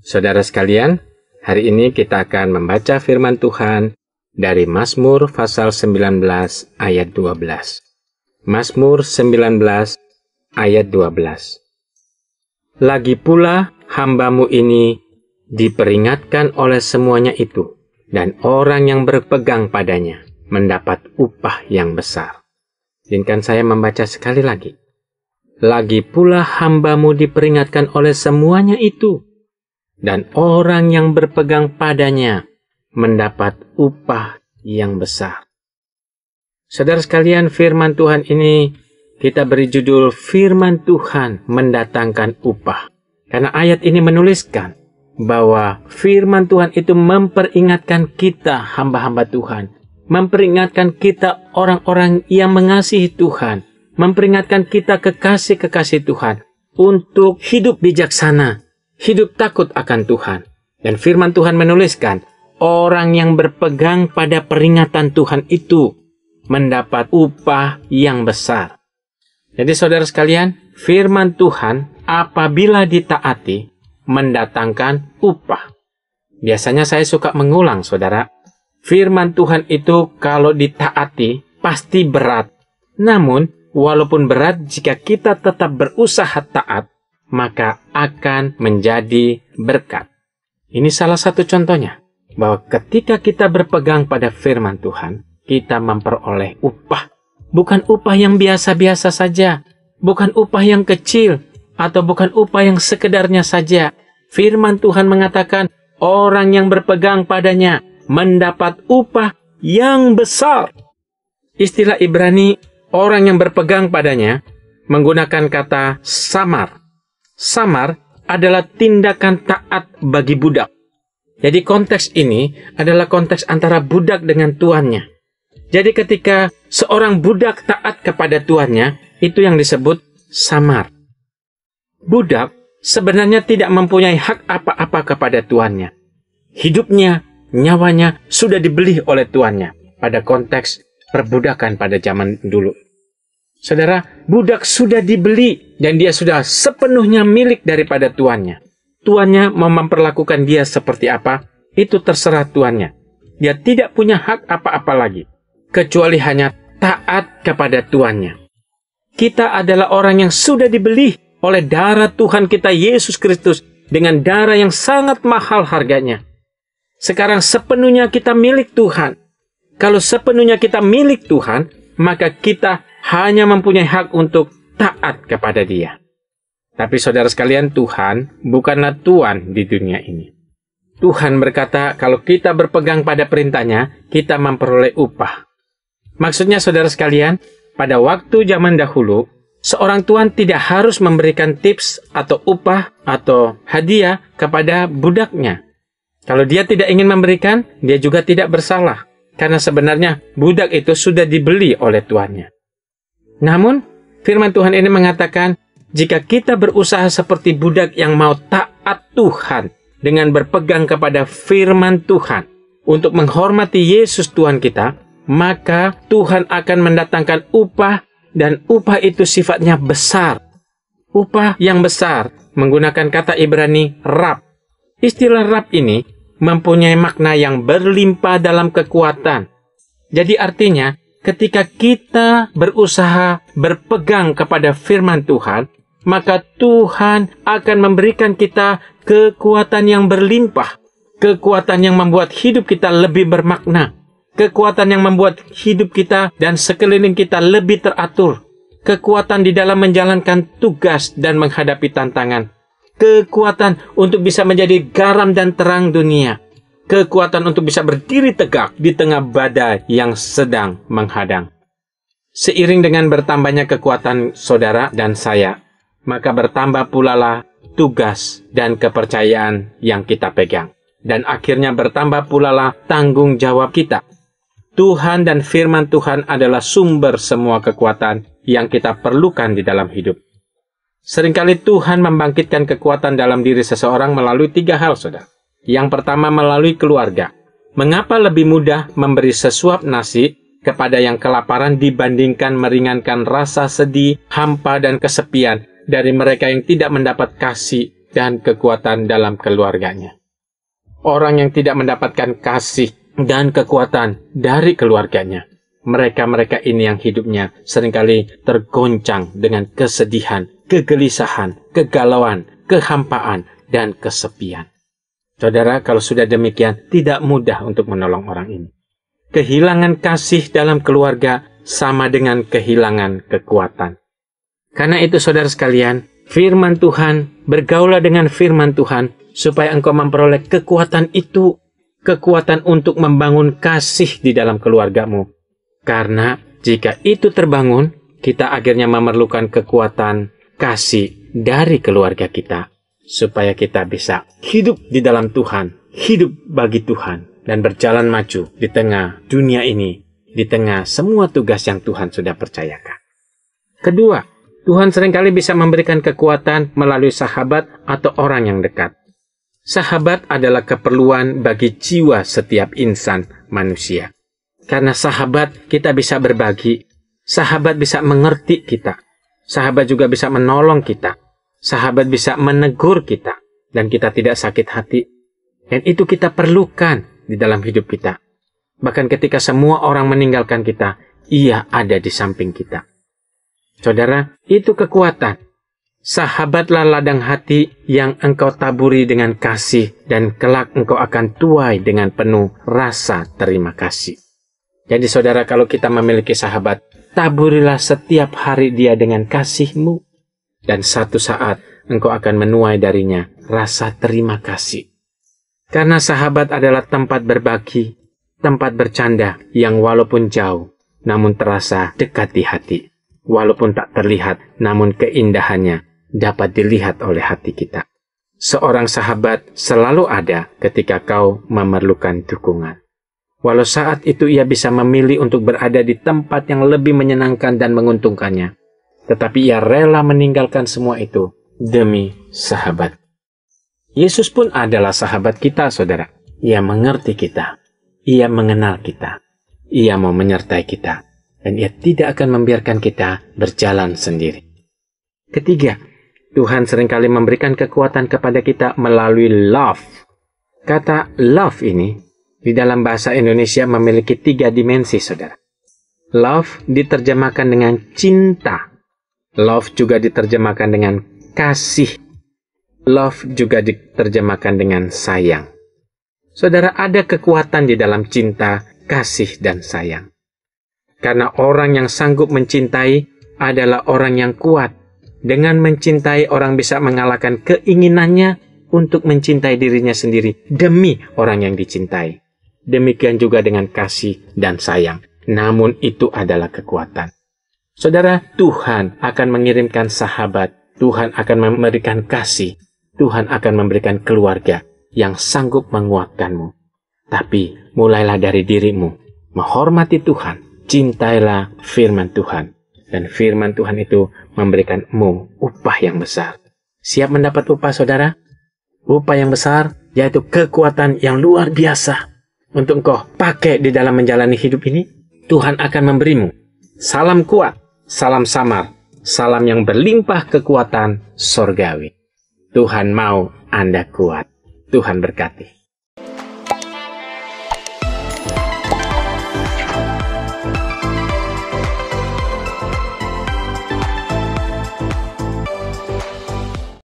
Saudara sekalian, hari ini kita akan membaca firman Tuhan dari Mazmur pasal 19 ayat 12. Mazmur 19 ayat 12. Lagi pula hamba-Mu ini diperingatkan oleh semuanya itu, dan orang yang berpegang padanya mendapat upah yang besar. Izinkan saya membaca sekali lagi. Lagi pula hamba-Mu diperingatkan oleh semuanya itu, dan orang yang berpegang padanya mendapat upah yang besar. Saudara sekalian, firman Tuhan ini kita beri judul Firman Tuhan Mendatangkan Upah. Karena ayat ini menuliskan bahwa firman Tuhan itu memperingatkan kita hamba-hamba Tuhan. Memperingatkan kita orang-orang yang mengasihi Tuhan. Memperingatkan kita kekasih-kekasih Tuhan untuk hidup bijaksana, hidup takut akan Tuhan. Dan firman Tuhan menuliskan, orang yang berpegang pada peringatan Tuhan itu mendapat upah yang besar. Jadi saudara sekalian, firman Tuhan apabila ditaati mendatangkan upah. Biasanya saya suka mengulang, saudara. Firman Tuhan itu kalau ditaati pasti berat. Namun, walaupun berat, jika kita tetap berusaha taat, maka akan menjadi berkat. Ini salah satu contohnya, bahwa ketika kita berpegang pada firman Tuhan, kita memperoleh upah. Bukan upah yang biasa-biasa saja, bukan upah yang kecil, atau bukan upah yang sekedarnya saja. Firman Tuhan mengatakan, orang yang berpegang padanya mendapat upah yang besar. Istilah Ibrani, orang yang berpegang padanya, menggunakan kata samar. Samar adalah tindakan taat bagi budak. Jadi konteks ini adalah konteks antara budak dengan tuannya. Jadi ketika seorang budak taat kepada tuannya, itu yang disebut samar. Budak sebenarnya tidak mempunyai hak apa-apa kepada tuannya. Hidupnya, nyawanya sudah dibeli oleh tuannya pada konteks perbudakan pada zaman dulu. Saudara, budak sudah dibeli dan dia sudah sepenuhnya milik daripada tuannya. Tuannya mau memperlakukan dia seperti apa, itu terserah tuannya. Dia tidak punya hak apa-apa lagi, kecuali hanya taat kepada tuannya. Kita adalah orang yang sudah dibeli oleh darah Tuhan kita Yesus Kristus dengan darah yang sangat mahal harganya. Sekarang sepenuhnya kita milik Tuhan. Kalau sepenuhnya kita milik Tuhan, maka kita hanya mempunyai hak untuk taat kepada Dia. Tapi saudara sekalian, Tuhan bukanlah Tuan di dunia ini. Tuhan berkata, kalau kita berpegang pada perintahnya, kita memperoleh upah. Maksudnya saudara sekalian, pada waktu zaman dahulu, seorang tuan tidak harus memberikan tips atau upah atau hadiah kepada budaknya. Kalau dia tidak ingin memberikan, dia juga tidak bersalah. Karena sebenarnya budak itu sudah dibeli oleh tuannya. Namun, firman Tuhan ini mengatakan, jika kita berusaha seperti budak yang mau taat Tuhan dengan berpegang kepada firman Tuhan untuk menghormati Yesus Tuhan kita, maka Tuhan akan mendatangkan upah, dan upah itu sifatnya besar. Upah yang besar menggunakan kata Ibrani rab. Istilah rab ini mempunyai makna yang berlimpah dalam kekuatan. Jadi artinya, ketika kita berusaha berpegang kepada firman Tuhan, maka Tuhan akan memberikan kita kekuatan yang berlimpah. Kekuatan yang membuat hidup kita lebih bermakna. Kekuatan yang membuat hidup kita dan sekeliling kita lebih teratur. Kekuatan di dalam menjalankan tugas dan menghadapi tantangan. Kekuatan untuk bisa menjadi garam dan terang dunia. Kekuatan untuk bisa berdiri tegak di tengah badai yang sedang menghadang. Seiring dengan bertambahnya kekuatan saudara dan saya, maka bertambah pula lah tugas dan kepercayaan yang kita pegang. Dan akhirnya bertambah pula lah tanggung jawab kita. Tuhan dan firman Tuhan adalah sumber semua kekuatan yang kita perlukan di dalam hidup. Seringkali Tuhan membangkitkan kekuatan dalam diri seseorang melalui 3 hal, saudara. Yang pertama, melalui keluarga. Mengapa lebih mudah memberi sesuap nasi kepada yang kelaparan dibandingkan meringankan rasa sedih, hampa, dan kesepian dari mereka yang tidak mendapat kasih dan kekuatan dalam keluarganya. Orang yang tidak mendapatkan kasih dan kekuatan dari keluarganya, mereka-mereka ini yang hidupnya seringkali tergoncang dengan kesedihan, kegelisahan, kegalauan, kehampaan, dan kesepian. Saudara, kalau sudah demikian, tidak mudah untuk menolong orang ini. Kehilangan kasih dalam keluarga sama dengan kehilangan kekuatan. Karena itu, saudara sekalian, firman Tuhan, bergaulah dengan firman Tuhan, supaya engkau memperoleh kekuatan itu, kekuatan untuk membangun kasih di dalam keluargamu. Karena jika itu terbangun, kita akhirnya memerlukan kekuatan kasih dari keluarga kita, supaya kita bisa hidup di dalam Tuhan, hidup bagi Tuhan, dan berjalan maju di tengah dunia ini, di tengah semua tugas yang Tuhan sudah percayakan. Kedua, Tuhan seringkali bisa memberikan kekuatan melalui sahabat atau orang yang dekat. Sahabat adalah keperluan bagi jiwa setiap insan manusia. Karena sahabat kita bisa berbagi, sahabat bisa mengerti kita, sahabat juga bisa menolong kita, sahabat bisa menegur kita, dan kita tidak sakit hati. Dan itu kita perlukan di dalam hidup kita. Bahkan ketika semua orang meninggalkan kita, ia ada di samping kita. Saudara, itu kekuatan. Sahabatlah ladang hati yang engkau taburi dengan kasih, dan kelak engkau akan tuai dengan penuh rasa terima kasih. Jadi saudara, kalau kita memiliki sahabat, taburilah setiap hari dia dengan kasih-Mu, dan satu saat engkau akan menuai darinya rasa terima kasih. Karena sahabat adalah tempat berbagi, tempat bercanda yang walaupun jauh, namun terasa dekat di hati. Walaupun tak terlihat, namun keindahannya dapat dilihat oleh hati kita. Seorang sahabat selalu ada ketika kau memerlukan dukungan. Walau saat itu ia bisa memilih untuk berada di tempat yang lebih menyenangkan dan menguntungkannya, tetapi ia rela meninggalkan semua itu demi sahabat. Yesus pun adalah sahabat kita, saudara. Ia mengerti kita, ia mengenal kita, ia mau menyertai kita, dan ia tidak akan membiarkan kita berjalan sendiri. Ketiga, Tuhan seringkali memberikan kekuatan kepada kita melalui love. Kata love ini di dalam bahasa Indonesia memiliki 3 dimensi, saudara. Love diterjemahkan dengan cinta. Love juga diterjemahkan dengan kasih. Love juga diterjemahkan dengan sayang. Saudara, ada kekuatan di dalam cinta, kasih, dan sayang. Karena orang yang sanggup mencintai adalah orang yang kuat. Dengan mencintai, orang bisa mengalahkan keinginannya untuk mencintai dirinya sendiri demi orang yang dicintai. Demikian juga dengan kasih dan sayang. Namun itu adalah kekuatan. Saudara, Tuhan akan mengirimkan sahabat. Tuhan akan memberikan kasih. Tuhan akan memberikan keluarga yang sanggup menguatkanmu. Tapi mulailah dari dirimu. Menghormati Tuhan. Cintailah firman Tuhan. Dan firman Tuhan itu memberikanmu upah yang besar. Siap mendapat upah, saudara? Upah yang besar, yaitu kekuatan yang luar biasa. Untuk engkau pakai di dalam menjalani hidup ini, Tuhan akan memberimu salam kuat, salam samar, salam yang berlimpah kekuatan sorgawi. Tuhan mau Anda kuat. Tuhan berkati.